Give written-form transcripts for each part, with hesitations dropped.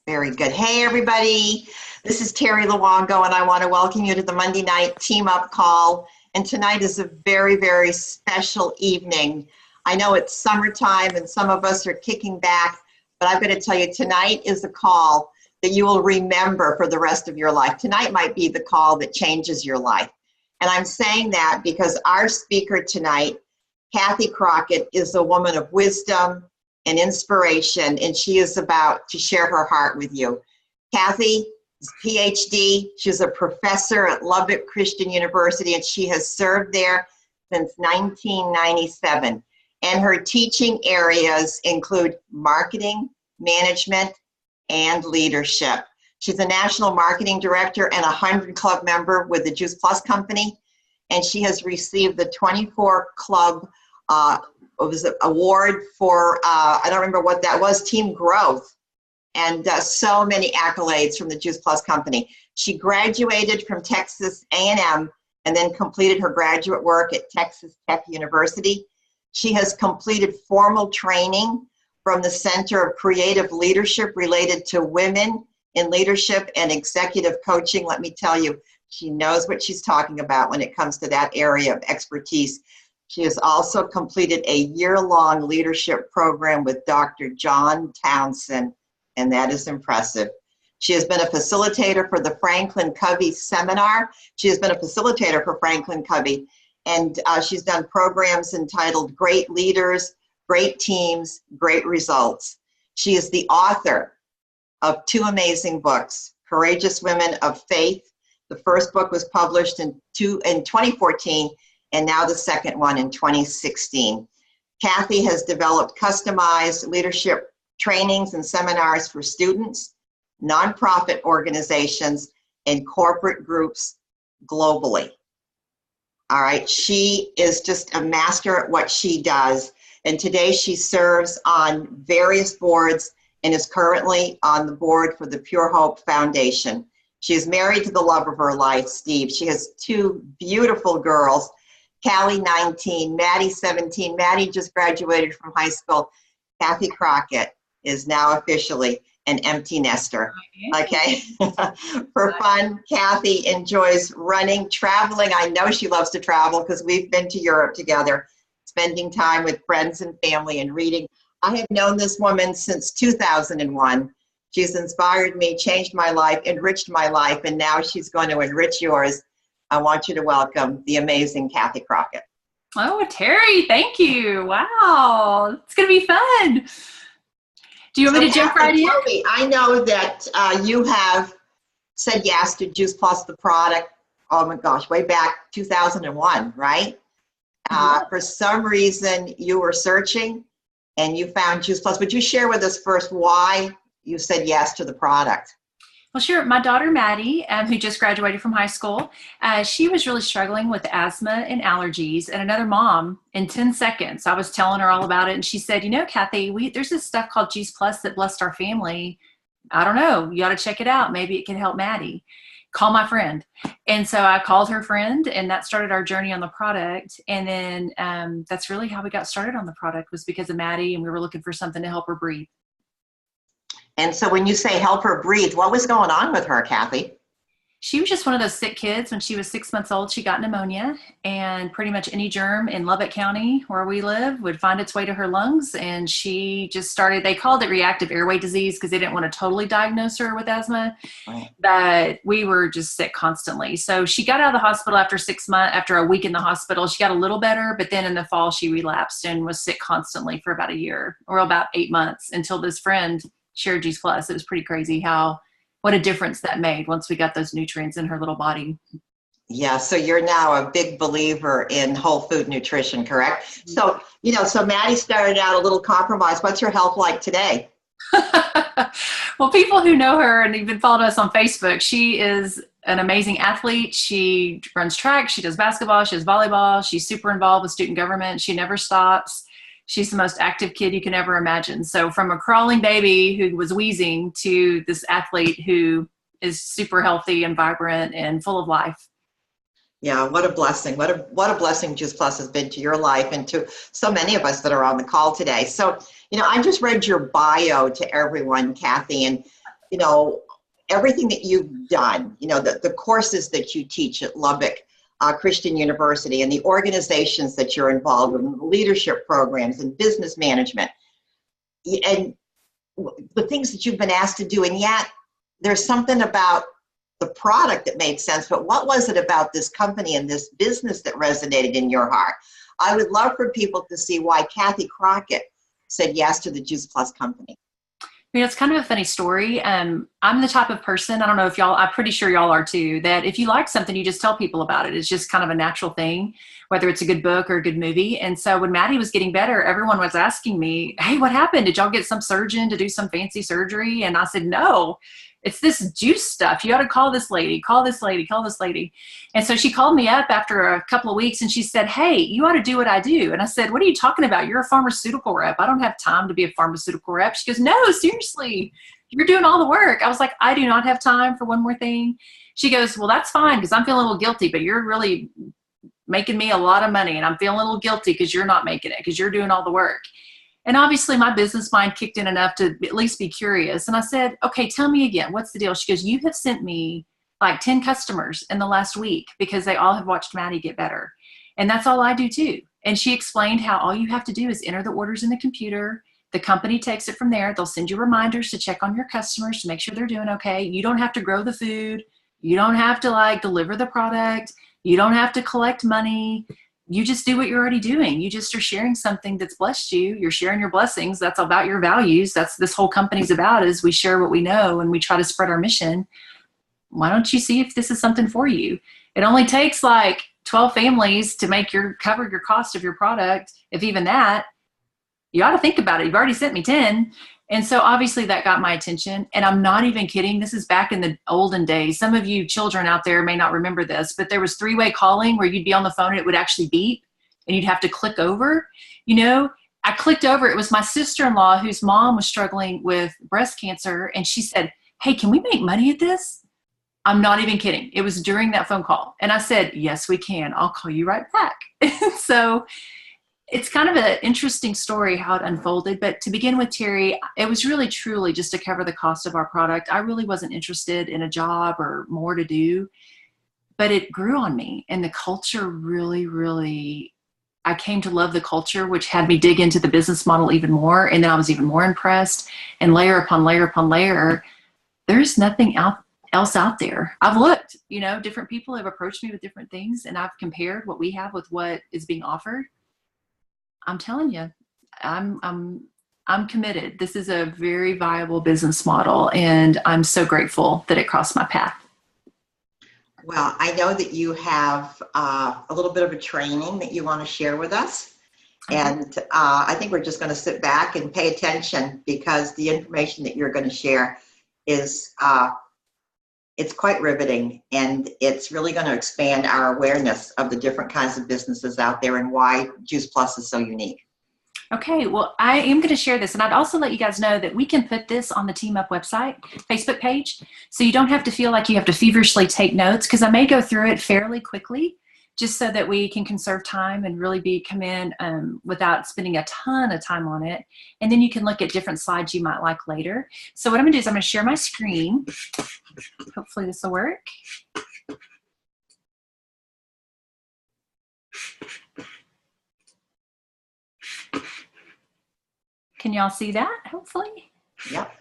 Very good. Hey, everybody. This is Terry Luongo, and I want to welcome you to the Monday night Team Up call. And tonight is a very, very special evening. I know it's summertime and some of us are kicking back, but I'm going to tell you, tonight is a call that you will remember for the rest of your life. Tonight might be the call that changes your life. And I'm saying that because our speaker tonight, Kathy Crockett, is a woman of wisdom and inspiration, and she is about to share her heart with you. Kathy is a PhD. She's a professor at Lubbock Christian University, and she has served there since 1997. And her teaching areas include marketing, management, and leadership. She's a national marketing director and a 100 Club member with the Juice Plus Company, and she has received the 24 Club award for, I don't remember what that was, team growth, and so many accolades from the Juice Plus Company. She graduated from Texas A&M and then completed her graduate work at Texas Tech University. She has completed formal training from the Center of Creative Leadership related to women in leadership and executive coaching. Let me tell you, she knows what she's talking about when it comes to that area of expertise. She has also completed a year-long leadership program with Dr. John Townsend, and that is impressive. She has been a facilitator for the Franklin Covey Seminar. She has been a facilitator for Franklin Covey, and she's done programs entitled Great Leaders, Great Teams, Great Results. She is the author of two amazing books, Courageous Women of Faith. The first book was published in 2014, and now the second one in 2016. Kathy has developed customized leadership trainings and seminars for students, nonprofit organizations, and corporate groups globally. All right, she is just a master at what she does, and today she serves on various boards and is currently on the board for the Pure Hope Foundation. She is married to the love of her life, Steve. She has two beautiful girls, Callie, 19, Maddie, 17. Maddie just graduated from high school. Kathy Crockett is now officially an empty nester, okay? For fun, Kathy enjoys running, traveling. I know she loves to travel because we've been to Europe together, spending time with friends and family and reading. I have known this woman since 2001. She's inspired me, changed my life, enriched my life, and now she's going to enrich yours. I want you to welcome the amazing Kathy Crockett. Oh, Terry, thank you. Wow, it's going to be fun. Do you want me to jump right in? I know that you have said yes to Juice Plus, the product, oh my gosh, way back 2001, right? For some reason, you were searching and you found Juice Plus. Would you share with us first why you said yes to the product? Well, sure. My daughter, Maddie, who just graduated from high school, she was really struggling with asthma and allergies, and another mom in 10 seconds. I was telling her all about it, and she said, you know, Kathy, there's this stuff called Juice Plus that blessed our family. I don't know. You ought to check it out. Maybe it can help Maddie. Call my friend. And so I called her friend, and that started our journey on the product. And then that's really how we got started on the product, was because of Maddie, and we were looking for something to help her breathe. And so when you say help her breathe, what was going on with her, Kathy? She was just one of those sick kids. When she was 6 months old, she got pneumonia, and pretty much any germ in Lubbock County where we live would find its way to her lungs. And she just started, they called it reactive airway disease because they didn't want to totally diagnose her with asthma, right. But we were just sick constantly. So she got out of the hospital after 6 months, after a week in the hospital. She got a little better, but then in the fall she relapsed and was sick constantly for about a year, or about 8 months, until this friend shared Juice Plus. It was pretty crazy what a difference that made once we got those nutrients in her little body. Yeah, so you're now a big believer in whole food nutrition, correct? So, so Maddie started out a little compromised. What's her health like today? Well, people who know her and even followed us on Facebook, she is an amazing athlete. She runs track, she does basketball, she does volleyball, she's super involved with student government. She never stops. She's the most active kid you can ever imagine. So from a crawling baby who was wheezing to this athlete who is super healthy and vibrant and full of life. Yeah, what a blessing. What a blessing Juice Plus has been to your life and to so many of us that are on the call today. So, I just read your bio to everyone, Kathy, and you know, everything that you've done, you know, the courses that you teach at Lubbock Christian University and the organizations that you're involved with, and the leadership programs and business management, and the things that you've been asked to do. And yet there's something about the product that made sense, but what was it about this company and this business that resonated in your heart? I would love for people to see why Kathy Crockett said yes to the Juice Plus company. You know, it's kind of a funny story. I'm the type of person, I don't know if y'all, I'm pretty sure y'all are too, that if you like something, you just tell people about it. It's just kind of a natural thing, whether it's a good book or a good movie. And so when Maddie was getting better, everyone was asking me, hey, what happened? Did y'all get some surgeon to do some fancy surgery? And I said, no, it's this juice stuff. You ought to call this lady, call this lady, call this lady. And so she called me up after a couple of weeks and she said, hey, you ought to do what I do. And I said, what are you talking about? You're a pharmaceutical rep. I don't have time to be a pharmaceutical rep. She goes, no, seriously, you're doing all the work. I was like, I do not have time for one more thing. She goes, well, that's fine because I'm feeling a little guilty, but you're really making me a lot of money and I'm feeling a little guilty because you're not making it because you're doing all the work. And obviously my business mind kicked in enough to at least be curious. And I said, okay, tell me again, what's the deal? She goes, you have sent me like 10 customers in the last week because they all have watched Maddie get better. And that's all I do too. And she explained how all you have to do is enter the orders in the computer. The company takes it from there. They'll send you reminders to check on your customers to make sure they're doing okay. You don't have to grow the food. You don't have to like deliver the product. You don't have to collect money. You just do what you're already doing. You just are sharing something that's blessed you. You're sharing your blessings. That's about your values. That's this whole company's about, is we share what we know and we try to spread our mission. Why don't you see if this is something for you? It only takes like 12 families to make cover your cost of your product. If even that, you ought to think about it. You've already sent me 10. And so obviously that got my attention. And I'm not even kidding. This is back in the olden days. Some of you children out there may not remember this, but there was three-way calling where you'd be on the phone and it would actually beep and you'd have to click over. You know, I clicked over. It was my sister-in-law whose mom was struggling with breast cancer. And she said, hey, can we make money at this? I'm not even kidding. It was during that phone call. And I said, yes, we can. I'll call you right back. So it's kind of an interesting story how it unfolded. But to begin with, Terry, it was really truly just to cover the cost of our product. I really wasn't interested in a job or more to do, but it grew on me. And the culture really, I came to love the culture, which had me dig into the business model even more. And then I was even more impressed. And layer upon layer upon layer, there's nothing else out there. I've looked, you know, different people have approached me with different things and I've compared what we have with what is being offered. I'm telling you, I'm committed. This is a very viable business model, and I'm so grateful that it crossed my path. Well, I know that you have a little bit of a training that you want to share with us, and I think we're just going to sit back and pay attention because the information that you're going to share is it's quite riveting, and it's really going to expand our awareness of the different kinds of businesses out there and why Juice Plus is so unique. Okay, well, I am going to share this, and I'd also let you guys know that we can put this on the Team Up website, Facebook page, so you don't have to feel like you have to feverishly take notes, because I may go through it fairly quickly, just so that we can conserve time and really come in without spending a ton of time on it. And then you can look at different slides you might like later. So what I'm gonna do is I'm gonna share my screen. Hopefully this will work. Can y'all see that, hopefully? Yep.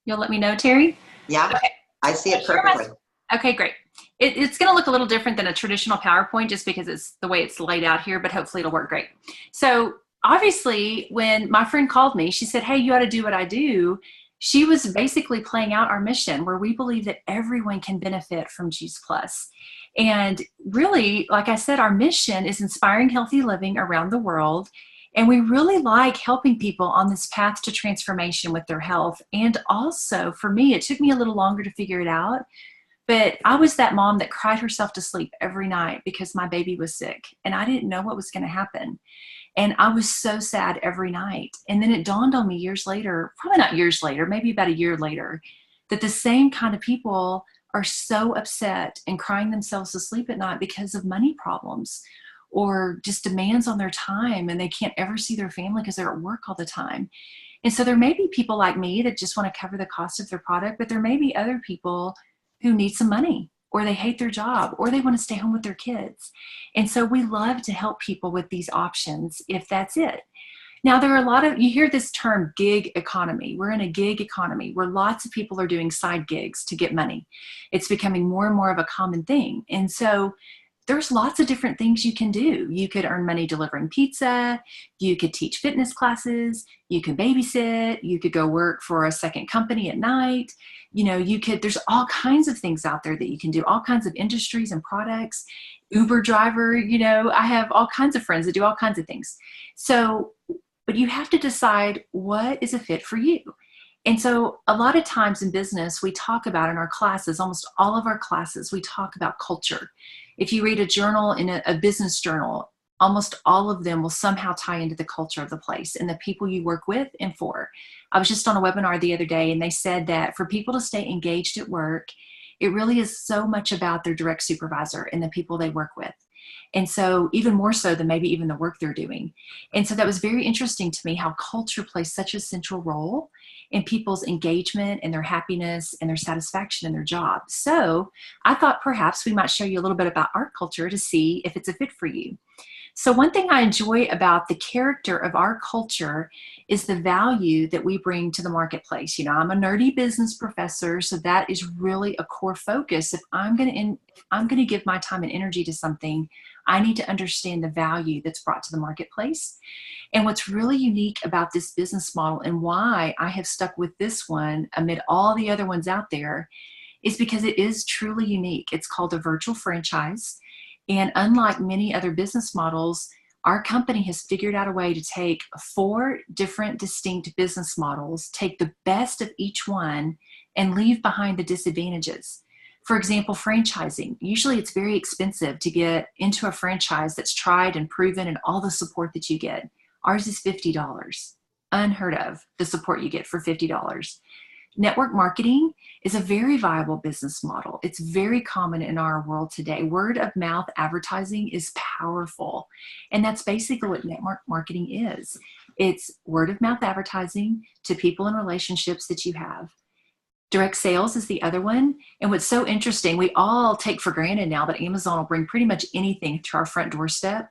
You'll let me know, Terry? Yeah, okay. I see it perfectly. Okay, great. It's going to look a little different than a traditional PowerPoint just because it's the way it's laid out here, but hopefully it'll work great. So obviously when my friend called me, she said, hey, you ought to do what I do. She was basically playing out our mission where we believe that everyone can benefit from Juice Plus. And really, like I said, our mission is inspiring healthy living around the world. And we really like helping people on this path to transformation with their health. And also for me, it took me a little longer to figure it out. But I was that mom that cried herself to sleep every night because my baby was sick and I didn't know what was going to happen. And I was so sad every night. And then it dawned on me years later, probably not years later, maybe about a year later, that the same kind of people are so upset and crying themselves to sleep at night because of money problems or just demands on their time, and they can't ever see their family because they're at work all the time. And so there may be people like me that just want to cover the cost of their product, but there may be other people who need some money, or they hate their job, or they want to stay home with their kids. And so we love to help people with these options if that's it. Now, there are a lot of, you hear this term gig economy. We're in a gig economy where lots of people are doing side gigs to get money. It's becoming more and more of a common thing. And so there's lots of different things you can do. You could earn money delivering pizza. You could teach fitness classes. You can babysit. You could go work for a second company at night. You know, there's all kinds of things out there that you can do, all kinds of industries and products. Uber driver, you know, I have all kinds of friends that do all kinds of things. So, but you have to decide what is a fit for you. And so a lot of times in business, we talk about in our classes, almost all of our classes, we talk about culture. If you read a journal in a business journal, almost all of them will somehow tie into the culture of the place and the people you work with and for. I was just on a webinar the other day, and they said that for people to stay engaged at work, it really is so much about their direct supervisor and the people they work with. And so even more so than maybe even the work they're doing. And so that was very interesting to me, how culture plays such a central role in people's engagement and their happiness and their satisfaction in their job. So I thought perhaps we might show you a little bit about our culture to see if it's a fit for you. So one thing I enjoy about the character of our culture is the value that we bring to the marketplace. You know, I'm a nerdy business professor, so that is really a core focus. If I'm going to give my time and energy to something, I need to understand the value that's brought to the marketplace. And what's really unique about this business model and why I have stuck with this one amid all the other ones out there is because it is truly unique. It's called a virtual franchise. And unlike many other business models, our company has figured out a way to take 4 different distinct business models, take the best of each one, and leave behind the disadvantages. For example, franchising. Usually it's very expensive to get into a franchise that's tried and proven and all the support that you get. Ours is $50. Unheard of, the support you get for $50. Network marketing is a very viable business model. It's very common in our world today. Word of mouth advertising is powerful. And that's basically what network marketing is. It's word of mouth advertising to people and relationships that you have. Direct sales is the other one. And what's so interesting, we all take for granted now that Amazon will bring pretty much anything to our front doorstep.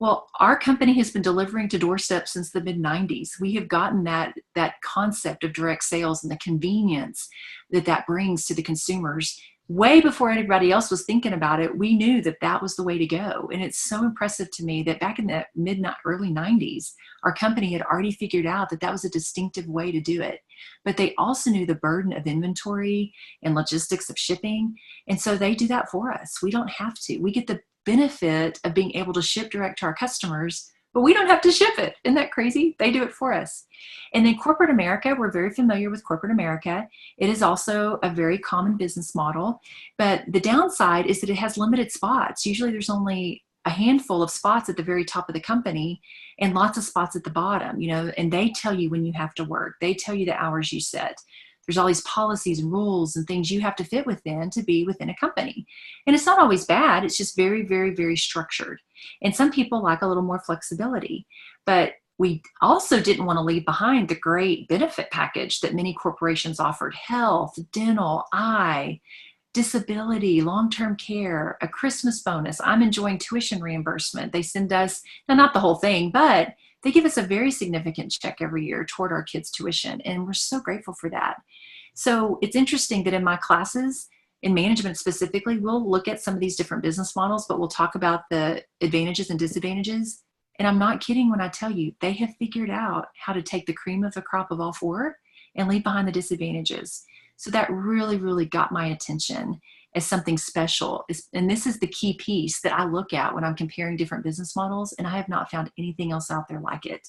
Well, our company has been delivering to doorsteps since the mid-90s. We have gotten that concept of direct sales and the convenience that brings to the consumers. Way before anybody else was thinking about it, we knew that that was the way to go. And it's so impressive to me that back in the early 90s, our company had already figured out that that was a distinctive way to do it. But they also knew the burden of inventory and logistics of shipping. And so they do that for us. We don't have to. We get the benefit of being able to ship direct to our customers, but we don't have to ship it. Isn't that crazy? They do it for us. And then corporate America, we're very familiar with corporate America. It is also a very common business model, but the downside is that it has limited spots. Usually there's only a handful of spots at the very top of the company and lots of spots at the bottom, you know, and they tell you when you have to work. They tell you the hours you set. There's all these policies and rules and things you have to fit within to be within a company. And it's not always bad. It's just very, very, very structured. And some people like a little more flexibility. But we also didn't want to leave behind the great benefit package that many corporations offered: health, dental, eye, disability, long-term care, a Christmas bonus. I'm enjoying tuition reimbursement. They send us, now not the whole thing, but they give us a very significant check every year toward our kids' tuition. And we're so grateful for that. So it's interesting that in my classes, in management specifically, we'll look at some of these different business models, but we'll talk about the advantages and disadvantages. And I'm not kidding when I tell you, they have figured out how to take the cream of the crop of all 4 and leave behind the disadvantages. So that really, really got my attention as something special. And this is the key piece that I look at when I'm comparing different business models, and I have not found anything else out there like it.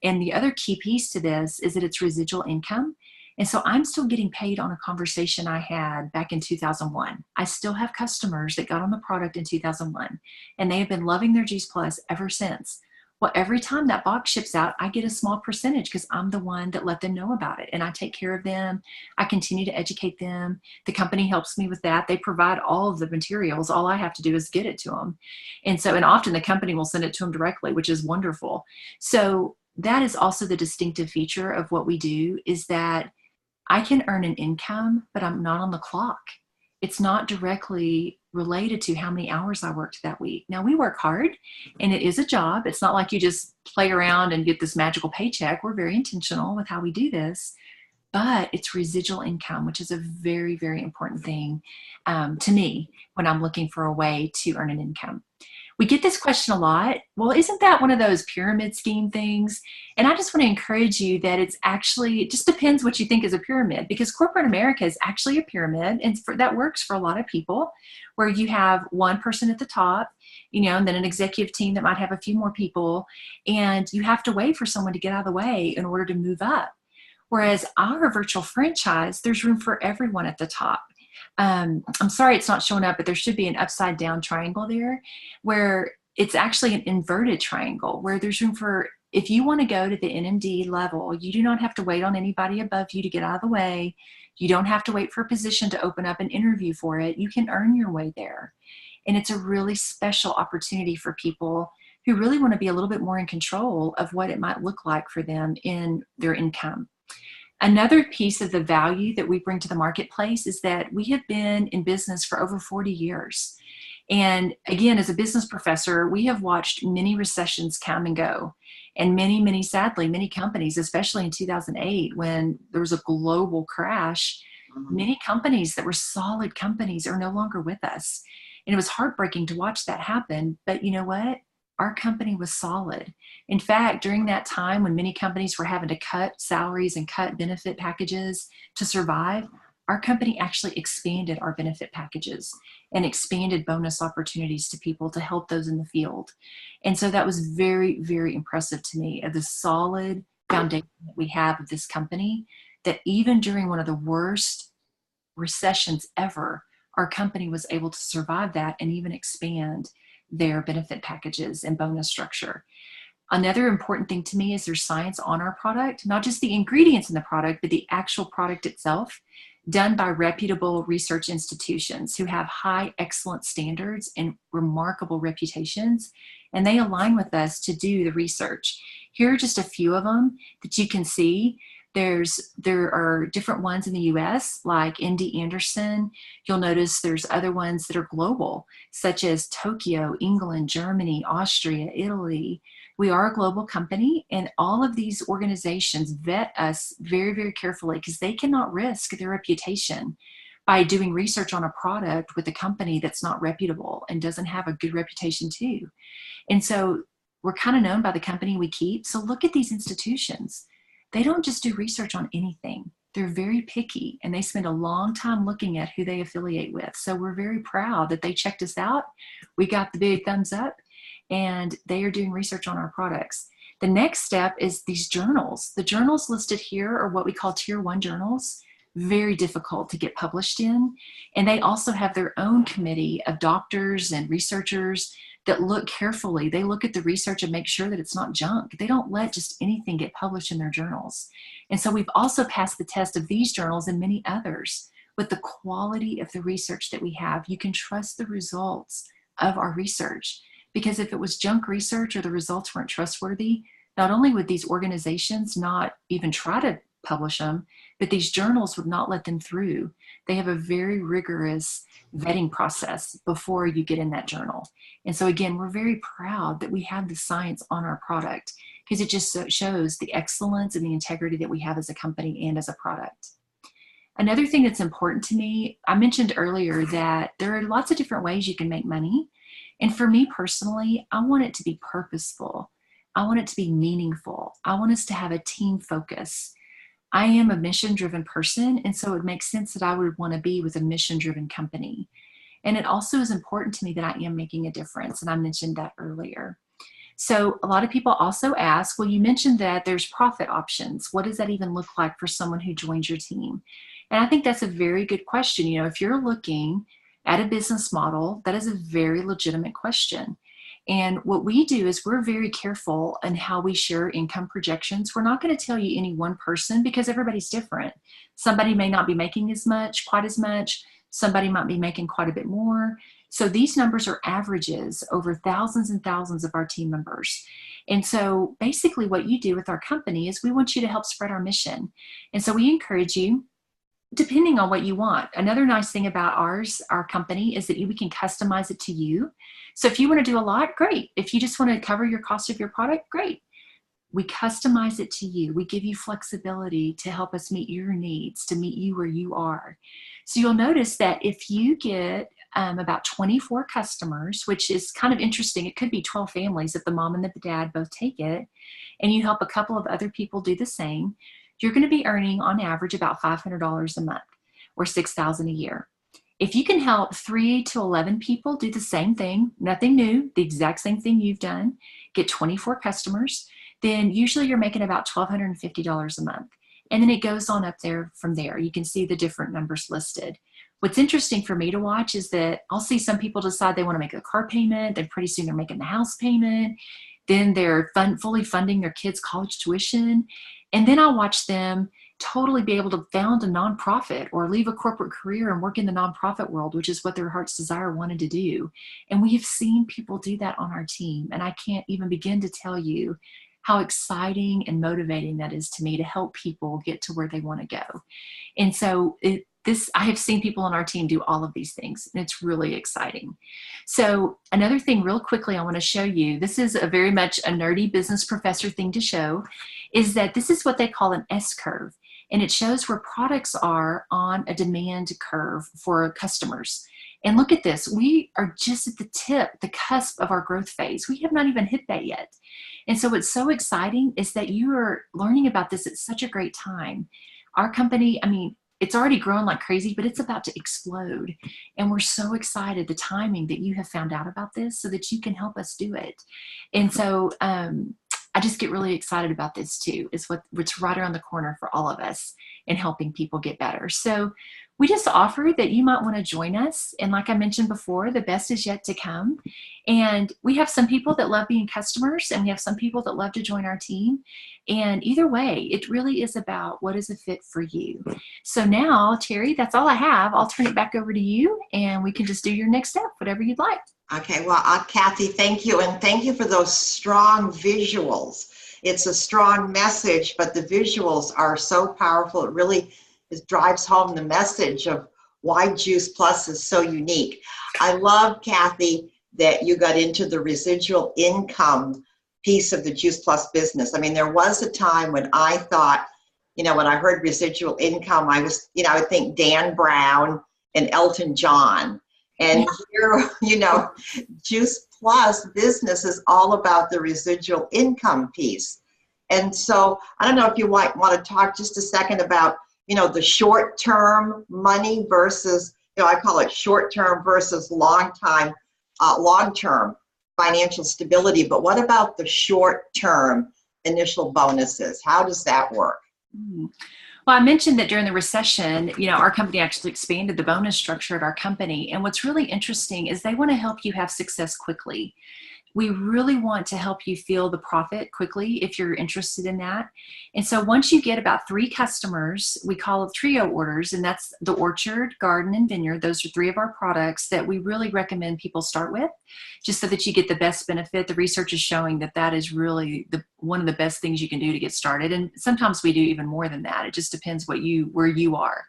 And the other key piece to this is that it's residual income. And so I'm still getting paid on a conversation I had back in 2001. I still have customers that got on the product in 2001, and they have been loving their Juice Plus ever since. Well, every time that box ships out, I get a small percentage because I'm the one that let them know about it, and I take care of them. I continue to educate them. The company helps me with that. They provide all of the materials. All I have to do is get it to them. And often the company will send it to them directly, which is wonderful. So that is also the distinctive feature of what we do, is that I can earn an income, but I'm not on the clock. It's not directly related to how many hours I worked that week. Now, we work hard and it is a job. It's not like you just play around and get this magical paycheck. We're very intentional with how we do this, but it's residual income, which is a very, very important thing to me when I'm looking for a way to earn an income. We get this question a lot. Well, isn't that one of those pyramid scheme things? And I just want to encourage you that it's actually, it just depends what you think is a pyramid, because corporate America is actually a pyramid, and that works for a lot of people, where you have one person at the top, you know, and then an executive team that might have a few more people, and you have to wait for someone to get out of the way in order to move up. Whereas our virtual franchise, there's room for everyone at the top. I'm sorry it's not showing up, but there should be an upside down triangle there, where it's actually an inverted triangle, where there's room for, if you want to go to the NMD level, you do not have to wait on anybody above you to get out of the way. You don't have to wait for a position to open up an interview for it. You can earn your way there. And it's a really special opportunity for people who really want to be a little bit more in control of what it might look like for them in their income. Another piece of the value that we bring to the marketplace is that we have been in business for over 40 years. And again, as a business professor, we have watched many recessions come and go. And many, sadly, many companies, especially in 2008, when there was a global crash, many companies that were solid companies are no longer with us. And it was heartbreaking to watch that happen. But you know what? Our company was solid. In fact, during that time when many companies were having to cut salaries and cut benefit packages to survive, our company actually expanded our benefit packages and expanded bonus opportunities to people to help those in the field. And so that was very, very impressive to me, of the solid foundation that we have of this company, that even during one of the worst recessions ever, our company was able to survive that and even expand their benefit packages and bonus structure. Another important thing to me is there's science on our product, not just the ingredients in the product, but the actual product itself, done by reputable research institutions who have high excellence standards and remarkable reputations, and they align with us to do the research. Here are just a few of them that you can see. There are different ones in the US, like MD Anderson. You'll notice there's other ones that are global, such as Tokyo, England, Germany, Austria, Italy. We are a global company, and all of these organizations vet us very, very carefully, because they cannot risk their reputation by doing research on a product with a company that's not reputable and doesn't have a good reputation too. And so we're kind of known by the company we keep. So look at these institutions. They don't just do research on anything. They're very picky, and they spend a long time looking at who they affiliate with. So we're very proud that they checked us out. We got the big thumbs up, and they are doing research on our products. The next step is these journals. The journals listed here are what we call tier 1 journals, very difficult to get published in. And they also have their own committee of doctors and researchers that look carefully. They look at the research and make sure that it's not junk. They don't let just anything get published in their journals. And so we've also passed the test of these journals and many others with the quality of the research that we have. You can trust the results of our research, because if it was junk research or the results weren't trustworthy, not only would these organizations not even try to publish them, but these journals would not let them through. They have a very rigorous vetting process before you get in that journal. And so again, we're very proud that we have the science on our product, because it just shows the excellence and the integrity that we have as a company and as a product. Another thing that's important to me, I mentioned earlier that there are lots of different ways you can make money. And for me personally, I want it to be purposeful. I want it to be meaningful. I want us to have a team focus. I am a mission-driven person, and so it makes sense that I would want to be with a mission-driven company. And it also is important to me that I am making a difference, and I mentioned that earlier. So a lot of people also ask, well, you mentioned that there's profit options. What does that even look like for someone who joins your team? And I think that's a very good question. You know, if you're looking at a business model, that is a very legitimate question. And what we do is we're very careful in how we share income projections. We're not going to tell you any one person, because everybody's different. Somebody may not be making as much, quite as much. Somebody might be making quite a bit more. So these numbers are averages over thousands and thousands of our team members. And so basically what you do with our company is we want you to help spread our mission. And so we encourage you, depending on what you want. Another nice thing about our company, is that we can customize it to you. So if you want to do a lot, great. If you just want to cover your cost of your product, great. We customize it to you. We give you flexibility to help us meet your needs, to meet you where you are. So you'll notice that if you get about 24 customers, which is kind of interesting, it could be 12 families if the mom and the dad both take it, and you help a couple of other people do the same, you're going to be earning on average about $500 a month, or $6,000 a year. If you can help 3 to 11 people do the same thing, nothing new, the exact same thing you've done, get 24 customers, then usually you're making about $1,250 a month. And then it goes on up there from there. You can see the different numbers listed. What's interesting for me to watch is that I'll see some people decide they want to make a car payment, then pretty soon they're making the house payment, then they're fully funding their kids' college tuition, and then I'll watch them totally be able to found a nonprofit or leave a corporate career and work in the nonprofit world, which is what their heart's desire wanted to do. And we have seen people do that on our team, and I can't even begin to tell you how exciting and motivating that is to me, to help people get to where they want to go. And so I have seen people on our team do all of these things, and it's really exciting. So another thing real quickly I want to show you, this is a very much a nerdy business professor thing to show, is that this is what they call an S-curve. And it shows where products are on a demand curve for customers. And look at this, we are just at the tip, the cusp of our growth phase. We have not even hit that yet. And so what's so exciting is that you are learning about this at such a great time. Our company, I mean, it's already grown like crazy, but it's about to explode. And we're so excited, the timing that you have found out about this, so that you can help us do it. And so I just get really excited about this too, is what's right around the corner for all of us in helping people get better. So we just offer that you might want to join us. And like I mentioned before, the best is yet to come. And we have some people that love being customers, and we have some people that love to join our team. And either way, it really is about what is a fit for you. So now, Terry, that's all I have. I'll turn it back over to you, and we can just do your next step, whatever you'd like. Okay, well, Kathy, thank you. And thank you for those strong visuals. It's a strong message, but the visuals are so powerful. It really drives home the message of why Juice Plus is so unique. I love, Kathy, that you got into the residual income piece of the Juice Plus business. I mean, there was a time when I thought, when I heard residual income, I would think Dan Brown and Elton John. And here, Juice Plus business is all about the residual income piece. And so I don't know if you want to talk just a second about, the short-term money versus, I call it short-term versus long-term financial stability. But what about the short-term initial bonuses? How does that work? Well, I mentioned that during the recession, our company actually expanded the bonus structure at our company. And what's really interesting is they want to help you have success quickly. We really want to help you feel the profit quickly if you're interested in that. And so once you get about 3 customers, we call it trio orders, and that's the orchard, garden, and vineyard. Those are 3 of our products that we really recommend people start with, just so that you get the best benefit. The research is showing that that is really one of the best things you can do to get started. And sometimes we do even more than that. It just depends where you are.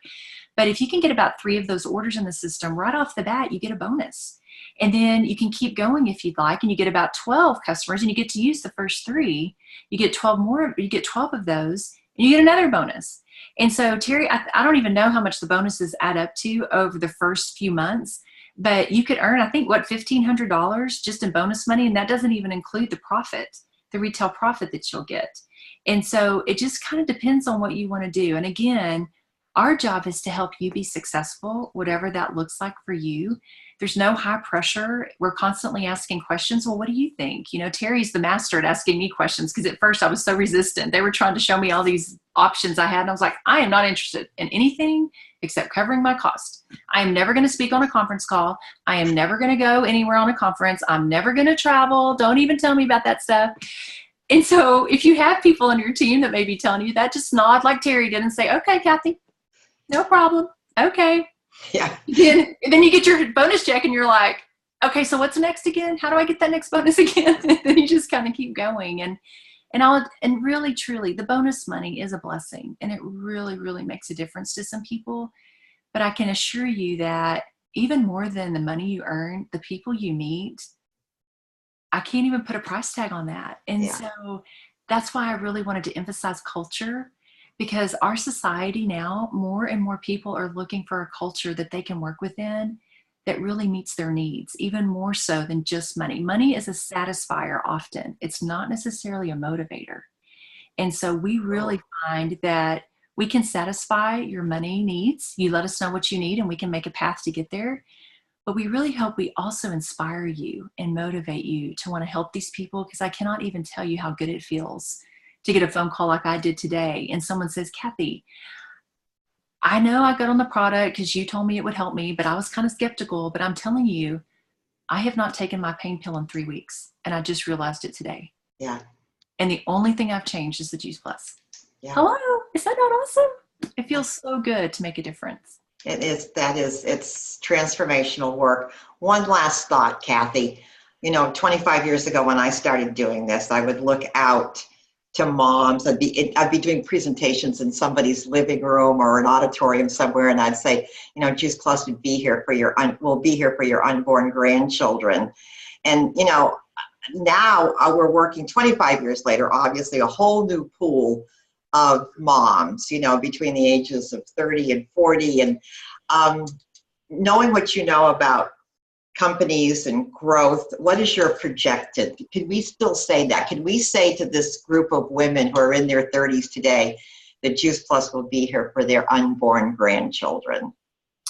But if you can get about 3 of those orders in the system, right off the bat, you get a bonus. And then you can keep going if you'd like, and you get about 12 customers, and you get to use the first 3. You get 12 of those, and you get another bonus. And so, Terry, I don't even know how much the bonuses add up to over the first few months, but you could earn, I think, $1,500 just in bonus money, and that doesn't even include the profit, the retail profit that you'll get. And so it just kind of depends on what you want to do. And again, our job is to help you be successful, whatever that looks like for you. There's no high pressure. We're constantly asking questions. Well, what do you think? Terry's the master at asking me questions, because at first I was so resistant. They were trying to show me all these options I had. And I was like, I am not interested in anything except covering my cost. I am never going to speak on a conference call. I am never going to go anywhere on a conference. I'm never going to travel. Don't even tell me about that stuff. And so if you have people on your team that may be telling you that, just nod like Terry did and say, okay, Kathy, no problem. Okay. Yeah. And then you get your bonus check and you're like, okay, so what's next again? How do I get that next bonus again? And then you just kind of keep going. And really, truly, the bonus money is a blessing, and it really, really makes a difference to some people. But I can assure you that even more than the money you earn, the people you meet, I can't even put a price tag on that. And Yeah. so that's why I really wanted to emphasize culture, because our society now, more and more people are looking for a culture that they can work within that really meets their needs, even more so than just money. Money is a satisfier often. It's not necessarily a motivator. And so we really find that we can satisfy your money needs. You let us know what you need and we can make a path to get there. But we really hope we also inspire you and motivate you to want to help these people, because I cannot even tell you how good it feels to get a phone call like I did today. And someone says, Kathy, I know I got on the product because you told me it would help me, but I was kind of skeptical. But I'm telling you, I have not taken my pain pill in 3 weeks. And I just realized it today. Yeah. And the only thing I've changed is the Juice Plus. Yeah. Hello, is that not awesome? It feels so good to make a difference. It's transformational work. One last thought, Kathy. 25 years ago when I started doing this, I would look out to moms. I'd be doing presentations in somebody's living room or an auditorium somewhere, and I'd say, Juice Plus will be here for your unborn grandchildren. And now we're working 25 years later, obviously a whole new pool of moms, between the ages of 30 and 40. And knowing what you know about companies and growth, what is your projected? Can we still say that? Can we say to this group of women who are in their 30s today that Juice Plus will be here for their unborn grandchildren?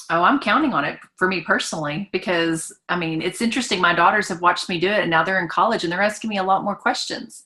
Oh, I'm counting on it for me personally, because it's interesting. My daughters have watched me do it, and now they're in college and they're asking me a lot more questions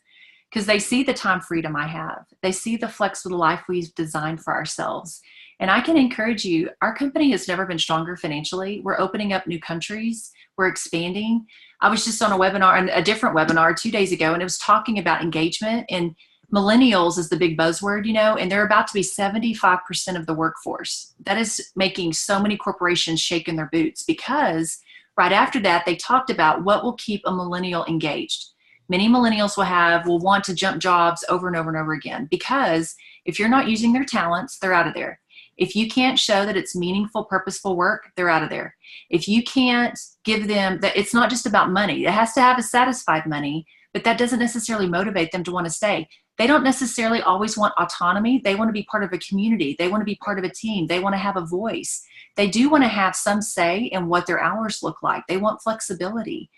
because they see the time freedom I have. They see the flexible life we've designed for ourselves. And I can encourage you, our company has never been stronger financially. We're opening up new countries. We're expanding. I was just on a different webinar 2 days ago, and it was talking about engagement, and millennials is the big buzzword, and they're about to be 75% of the workforce. That is making so many corporations shake in their boots, because right after that, they talked about what will keep a millennial engaged. Many millennials will want to jump jobs over and over and over again, because if you're not using their talents, they're out of there. If you can't show that it's meaningful, purposeful work, they're out of there. If you can't give them that, it's not just about money. It has to have a satisfied money, but that doesn't necessarily motivate them to want to stay. They don't necessarily always want autonomy. They want to be part of a community. They want to be part of a team. They want to have a voice. They do want to have some say in what their hours look like. They want flexibility.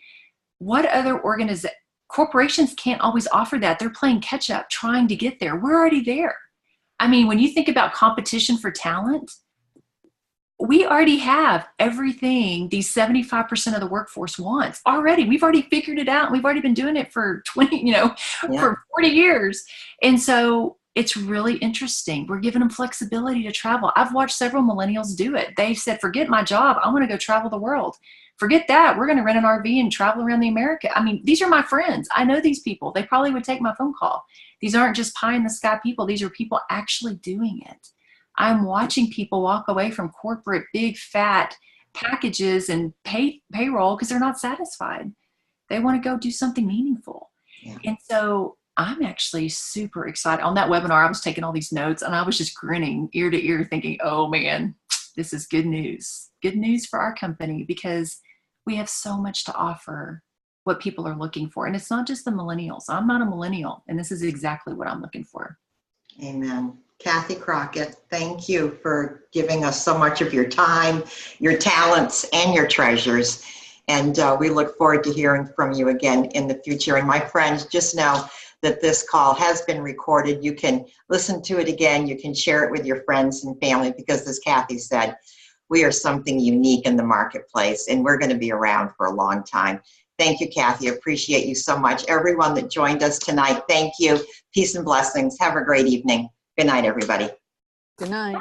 What other corporations can't always offer that. They're playing catch up, trying to get there. We're already there. When you think about competition for talent, we already have everything these 75% of the workforce wants already. We've already figured it out. We've already been doing it for for 40 years. And so it's really interesting. We're giving them flexibility to travel. I've watched several millennials do it. They've said, forget my job. I want to go travel the world. Forget that. We're going to rent an RV and travel around the America. These are my friends. I know these people. They probably would take my phone call. These aren't just pie in the sky people. These are people actually doing it. I'm watching people walk away from corporate big fat packages and payroll because they're not satisfied. They want to go do something meaningful. Yeah. And so I'm actually super excited. On that webinar, I was taking all these notes and I was just grinning ear to ear thinking, oh man, this is good news. Good news for our company, because we have so much to offer what people are looking for. And it's not just the millennials. I'm not a millennial, and this is exactly what I'm looking for. Amen. Kathy Crockett, thank you for giving us so much of your time, your talents, and your treasures. And we look forward to hearing from you again in the future. And my friends, just know that this call has been recorded. You can listen to it again. You can share it with your friends and family, because as Kathy said, we are something unique in the marketplace, and we're going to be around for a long time. Thank you, Kathy. Appreciate you so much. Everyone that joined us tonight, thank you. Peace and blessings. Have a great evening. Good night, everybody. Good night.